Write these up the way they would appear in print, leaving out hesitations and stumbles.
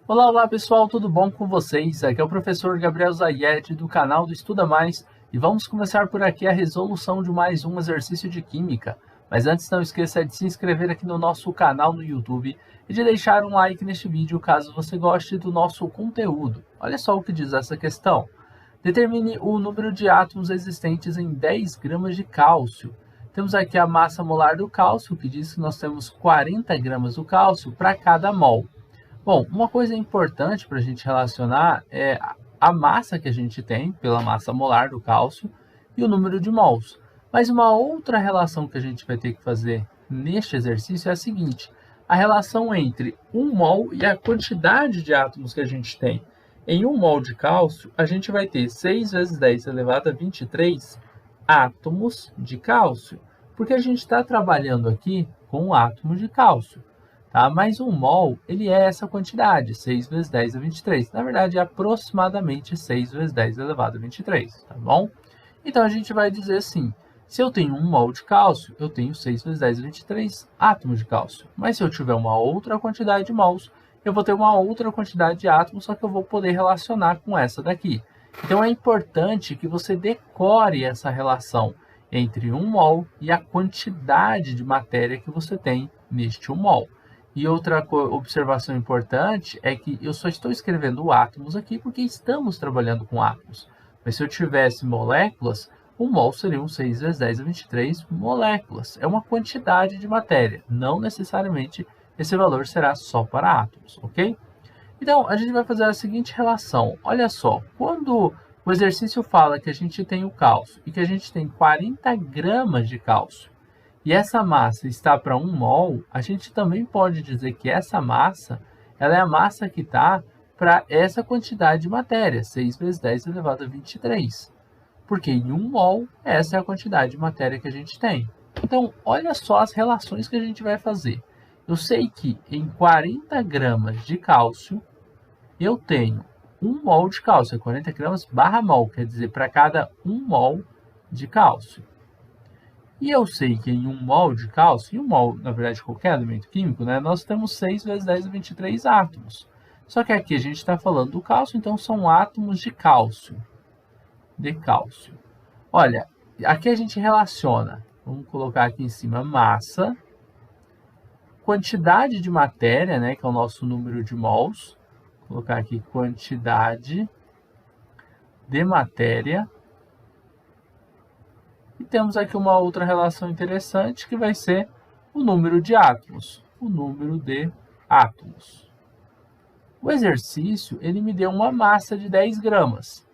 Olá, olá pessoal, tudo bom com vocês? Aqui é o professor Gabriel Zayed do canal do Estuda Mais e vamos começar por aqui a resolução de mais um exercício de química. Mas antes não esqueça de se inscrever aqui no nosso canal no YouTube e de deixar um like neste vídeo caso você goste do nosso conteúdo. Olha só o que diz essa questão. Determine o número de átomos existentes em 10 gramas de cálcio. Temos aqui a massa molar do cálcio, que diz que nós temos 40 gramas do cálcio para cada mol. Bom, uma coisa importante para a gente relacionar é a massa que a gente tem pela massa molar do cálcio e o número de mols. Mas uma outra relação que a gente vai ter que fazer neste exercício é a seguinte: a relação entre 1 mol e a quantidade de átomos que a gente tem. Em 1 mol de cálcio, a gente vai ter 6 vezes 10 elevado a 23 átomos de cálcio, porque a gente está trabalhando aqui com átomos de cálcio. Tá? Mas 1 mol, ele é essa quantidade, 6 vezes 10 a 23. Na verdade, é aproximadamente 6 vezes 10 elevado a 23, tá bom? Então, a gente vai dizer assim, se eu tenho 1 mol de cálcio, eu tenho 6 vezes 10 a 23 átomos de cálcio. Mas se eu tiver uma outra quantidade de mols, eu vou ter uma outra quantidade de átomos, só que eu vou poder relacionar com essa daqui. Então, é importante que você decore essa relação entre 1 mol e a quantidade de matéria que você tem neste 1 mol. E outra observação importante é que eu só estou escrevendo átomos aqui porque estamos trabalhando com átomos. Mas se eu tivesse moléculas, um mol seriam 6 vezes 10 a 23 moléculas. É uma quantidade de matéria, não necessariamente esse valor será só para átomos, ok? Então, a gente vai fazer a seguinte relação. Olha só, quando o exercício fala que a gente tem o cálcio e que a gente tem 40 gramas de cálcio, e essa massa está para 1 mol, a gente também pode dizer que essa massa ela é a massa que está para essa quantidade de matéria, 6 vezes 10 elevado a 23. Porque em 1 mol, essa é a quantidade de matéria que a gente tem. Então, olha só as relações que a gente vai fazer. Eu sei que em 40 gramas de cálcio, eu tenho 1 mol de cálcio, 40 gramas barra mol, quer dizer, para cada 1 mol de cálcio. E eu sei que em 1 mol de cálcio, e 1 mol, na verdade, qualquer elemento químico, né, nós temos 6 vezes 10 a 23 átomos. Só que aqui a gente está falando do cálcio, então são átomos de cálcio. De cálcio. Olha, aqui a gente relaciona, vamos colocar aqui em cima, massa, quantidade de matéria, né, que é o nosso número de mols. Vou colocar aqui quantidade de matéria. E temos aqui uma outra relação interessante, que vai ser o número de átomos. O número de átomos. O exercício, ele me deu uma massa de 10 gramas.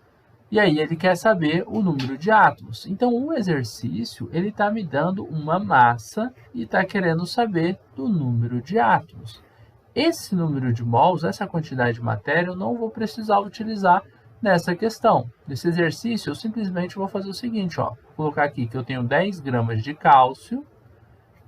E aí, ele quer saber o número de átomos. Então, o exercício, ele está me dando uma massa e está querendo saber do número de átomos. Esse número de mols, essa quantidade de matéria, eu não vou precisar utilizar nessa questão. Nesse exercício, eu simplesmente vou fazer o seguinte, ó, vou colocar aqui que eu tenho 10 gramas de cálcio,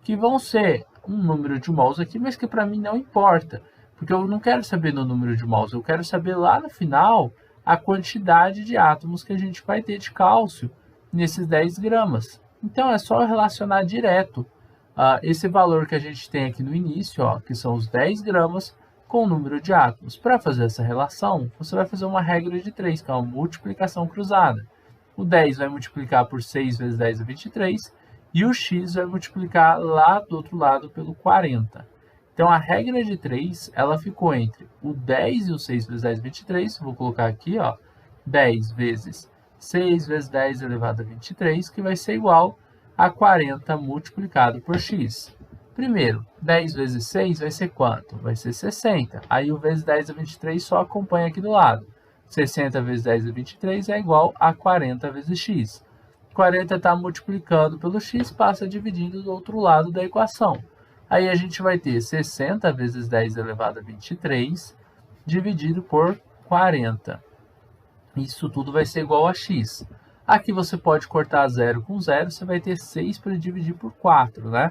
que vão ser um número de mols aqui, mas que para mim não importa, porque eu não quero saber no número de mols, eu quero saber lá no final a quantidade de átomos que a gente vai ter de cálcio nesses 10 gramas. Então, é só relacionar direto esse valor que a gente tem aqui no início, ó, que são os 10 gramas, com o número de átomos. Para fazer essa relação, você vai fazer uma regra de 3, que é uma multiplicação cruzada. O 10 vai multiplicar por 6 vezes 10 a 23, e o x vai multiplicar lá do outro lado pelo 40. Então, a regra de 3, ela ficou entre o 10 e o 6 vezes 10 a 23. Vou colocar aqui, ó, 10 vezes 6 vezes 10 elevado a 23, que vai ser igual a 40 multiplicado por x. Primeiro, 10 vezes 6 vai ser quanto? Vai ser 60. Aí o vezes 10 a 23 só acompanha aqui do lado. 60 vezes 10 a 23 é igual a 40 vezes x. 40 está multiplicando pelo x, passa dividindo do outro lado da equação. Aí a gente vai ter 60 vezes 10 elevado a 23 dividido por 40. Isso tudo vai ser igual a x. Aqui você pode cortar 0 com 0, você vai ter 6 para dividir por 4, né?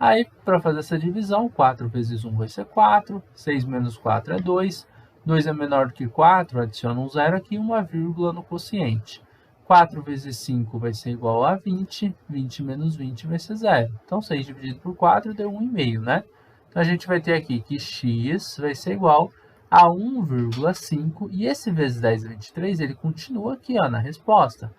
Aí, para fazer essa divisão, 4 vezes 1 vai ser 4, 6 menos 4 é 2, 2 é menor do que 4, adiciona um 0 aqui e uma vírgula no quociente. 4 vezes 5 vai ser igual a 20, 20 menos 20 vai ser 0. Então, 6 dividido por 4 deu 1,5, né? Então, a gente vai ter aqui que x vai ser igual a 1,5, e esse vezes 10 a 23, ele continua aqui ó, na resposta.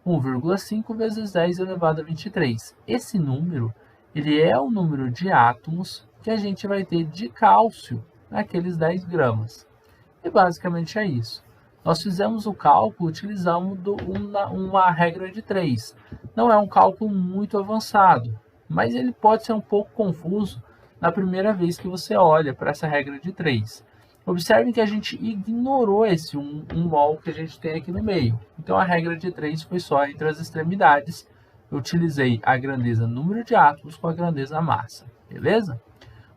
1,5 vezes 10 elevado a 23. Esse número, ele é o número de átomos que a gente vai ter de cálcio naqueles 10 gramas. E basicamente é isso. Nós fizemos o cálculo utilizando uma regra de 3. Não é um cálculo muito avançado, mas ele pode ser um pouco confuso na primeira vez que você olha para essa regra de 3. Observem que a gente ignorou esse 1 mol que a gente tem aqui no meio. Então, a regra de 3 foi só entre as extremidades. Eu utilizei a grandeza número de átomos com a grandeza massa. Beleza?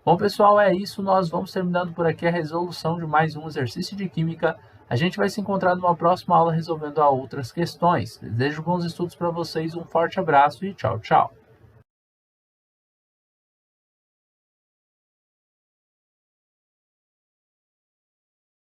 Bom, pessoal, é isso. Nós vamos terminando por aqui a resolução de mais um exercício de química. A gente vai se encontrar numa próxima aula resolvendo outras questões. Desejo bons estudos para vocês, um forte abraço e tchau, tchau.